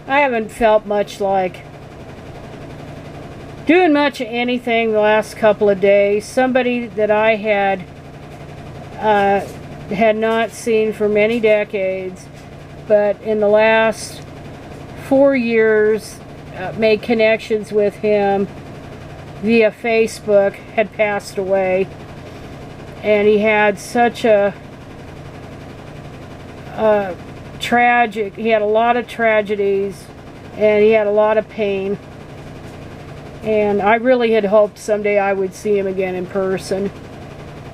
I haven't felt much like doing much of anything the last couple of days. Somebody that I had not seen for many decades, but in the last 4 years made connections with him via Facebook, had passed away. And he had such a tragic, he had a lot of tragedies, and he had a lot of pain. And I really had hoped someday I would see him again in person,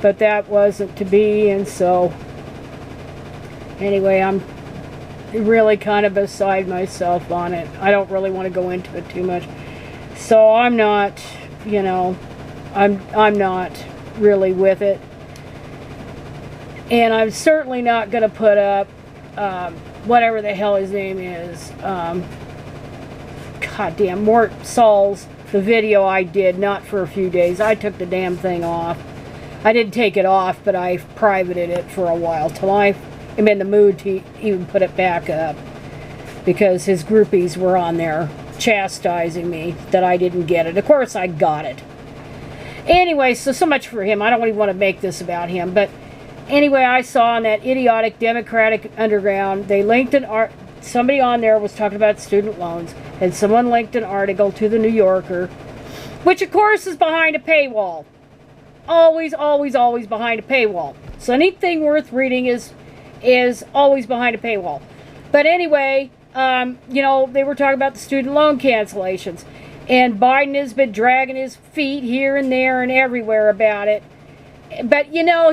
but that wasn't to be. And so anyway, I'm really kind of beside myself on it. I don't really want to go into it too much. So I'm not, you know, I'm not really with it. And I'm certainly not going to put up whatever the hell his name is. Goddamn, Mort Saul's, the video I did, not for a few days. I took the damn thing off. I didn't take it off, but I privated it for a while till I am in the mood to even put it back up, because his groupies were on there chastising me that I didn't get it. Of course I got it. Anyway, so much for him. I don't even want to make this about him, but anyway, I saw on that idiotic Democratic Underground, they linked somebody on there was talking about student loans, and someone linked an article to the New Yorker, which of course is behind a paywall. Always, always, always behind a paywall. So anything worth reading is always behind a paywall. But anyway, you know, they were talking about the student loan cancellations, and Biden has been dragging his feet here and there and everywhere about it. But you know,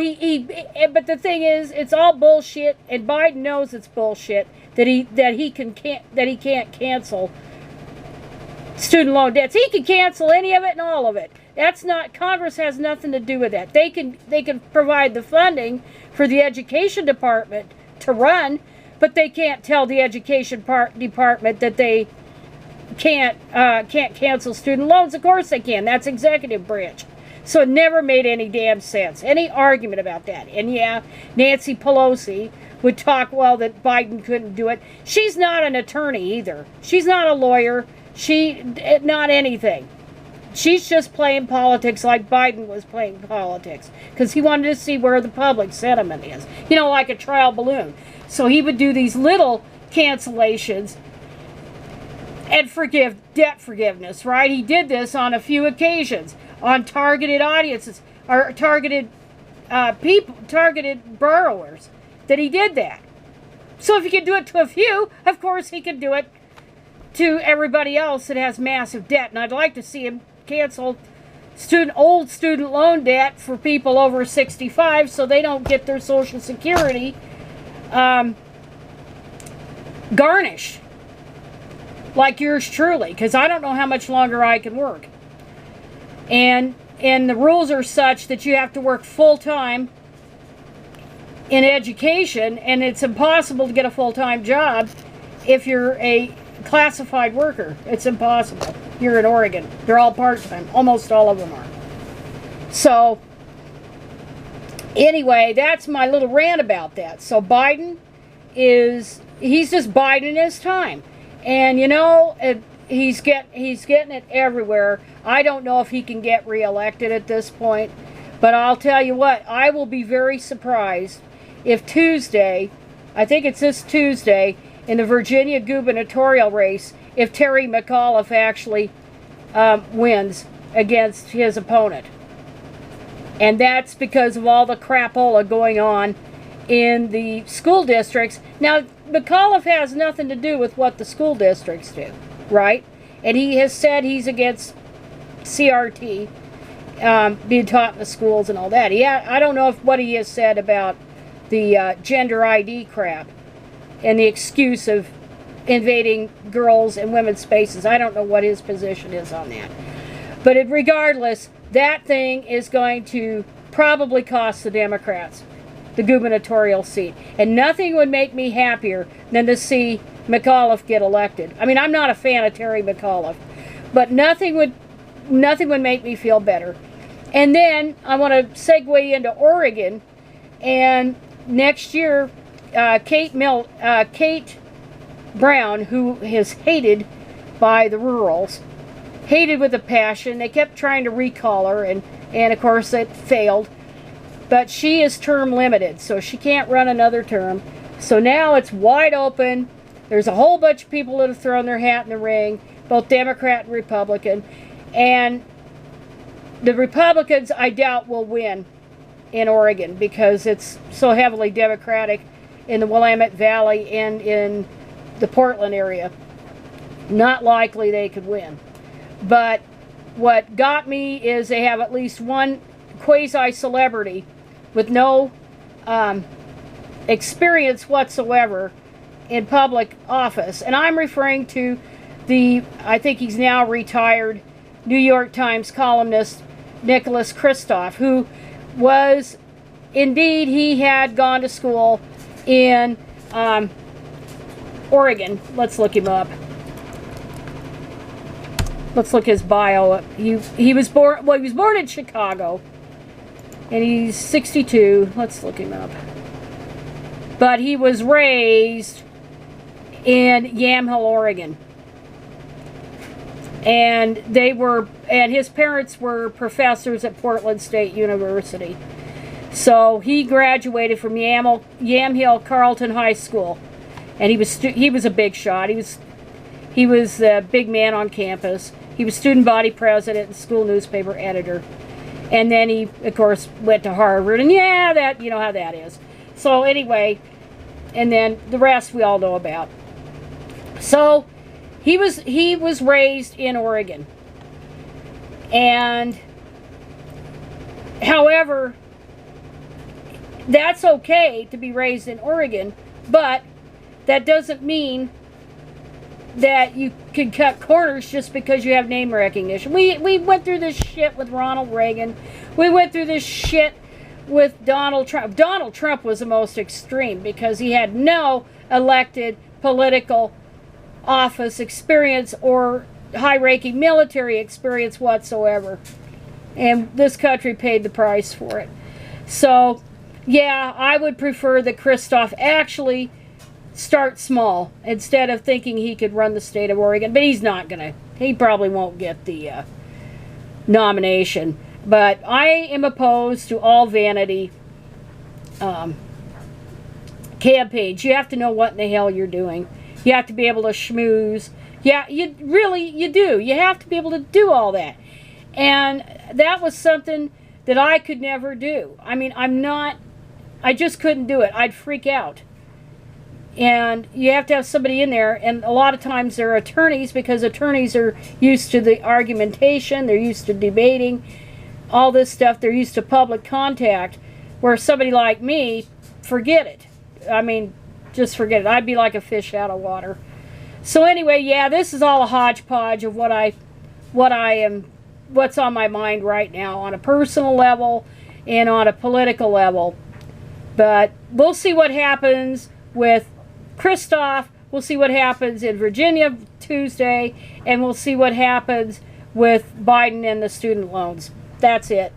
but the thing is, it's all bullshit, and Biden knows it's bullshit that he can't cancel student loan debts. He can cancel any of it and all of it. That's not, Congress has nothing to do with that. They can provide the funding for the education department to run, but they can't tell the education department that they can't cancel student loans. Of course they can. That's executive branch. So it never made any damn sense. Any argument about that. And yeah, Nancy Pelosi would talk, well, that Biden couldn't do it. She's not an attorney either. She's not a lawyer. Not anything. She's just playing politics like Biden was playing politics, because he wanted to see where the public sentiment is. You know, like a trial balloon. So he would do these little cancellations and debt forgiveness, right? He did this on a few occasions on targeted audiences, or targeted people, targeted borrowers, that he did that. So if he could do it to a few, of course he could do it to everybody else that has massive debt. And I'd like to see him cancel old student loan debt for people over 65, so they don't get their Social Security garnished like yours truly, because I don't know how much longer I can work. And the rules are such that you have to work full-time in education, and it's impossible to get a full-time job if you're a classified worker. It's impossible here in Oregon. They're all part-time. Almost all of them are. So anyway, that's my little rant about that. So Biden he's just biding his time. And you know, he's getting it everywhere. I don't know if he can get reelected at this point, but I'll tell you what, I will be very surprised if Tuesday, I think it's this Tuesday, in the Virginia gubernatorial race, if Terry McAuliffe actually wins against his opponent. And that's because of all the crapola going on in the school districts. Now, McAuliffe has nothing to do with what the school districts do, right? And he has said he's against CRT being taught in the schools and all that. I don't know what he has said about the gender ID crap and the excuse of invading girls' and women's spaces. I don't know what his position is on that. But regardless, that thing is going to probably cost the Democrats the gubernatorial seat. And nothing would make me happier than to see McAuliffe get elected. I mean, I'm not a fan of Terry McAuliffe, but nothing would make me feel better. And then I want to segue into Oregon, and next year, Kate Brown, who is hated by the rurals, hated with a passion. They kept trying to recall her, and of course it failed. But she is term limited, so she can't run another term. So now it's wide open. There's a whole bunch of people that have thrown their hat in the ring, both Democrat and Republican. And the Republicans, I doubt, will win in Oregon because it's so heavily Democratic in the Willamette Valley and in the Portland area. Not likely they could win. But what got me is they have at least one quasi-celebrity with no experience whatsoever in public office. And I'm referring to I think he's now retired, New York Times columnist Nicholas Kristof, who was, indeed, he had gone to school in Oregon. Let's look him up. Let's look his bio up. He was born, well, he was born in Chicago, and he's 62. Let's look him up. But he was raised in Yamhill, Oregon. And his parents were professors at Portland State University. So he graduated from Yamhill Carleton High School, and he was a big shot. He was a big man on campus. He was student body president and school newspaper editor. And then he, of course, went to Harvard. And yeah, that, you know how that is. So anyway, and then the rest we all know about. So he was raised in Oregon. And however, that's okay to be raised in Oregon, but that doesn't mean that you can cut corners just because you have name recognition. We went through this shit with Ronald Reagan. We went through this shit with Donald Trump. Donald Trump was the most extreme because he had no elected political office experience or high-ranking military experience whatsoever. And this country paid the price for it. So, yeah, I would prefer that Kristof actually start small instead of thinking he could run the state of Oregon. But he's not gonna. He probably won't get the nomination. But I am opposed to all vanity campaigns. You have to know what in the hell you're doing. You have to be able to schmooze. Yeah, you do. You have to be able to do all that. And that was something that I could never do. I mean, I just couldn't do it. I'd freak out. And you have to have somebody in there, and a lot of times they're attorneys, because attorneys are used to the argumentation, they're used to debating, all this stuff, they're used to public contact, where somebody like me, forget it. I mean, just forget it. I'd be like a fish out of water. So anyway, yeah, this is all a hodgepodge of what's on my mind right now on a personal level and on a political level. But we'll see what happens with Kristof. We'll see what happens in Virginia Tuesday, and we'll see what happens with Biden and the student loans. That's it.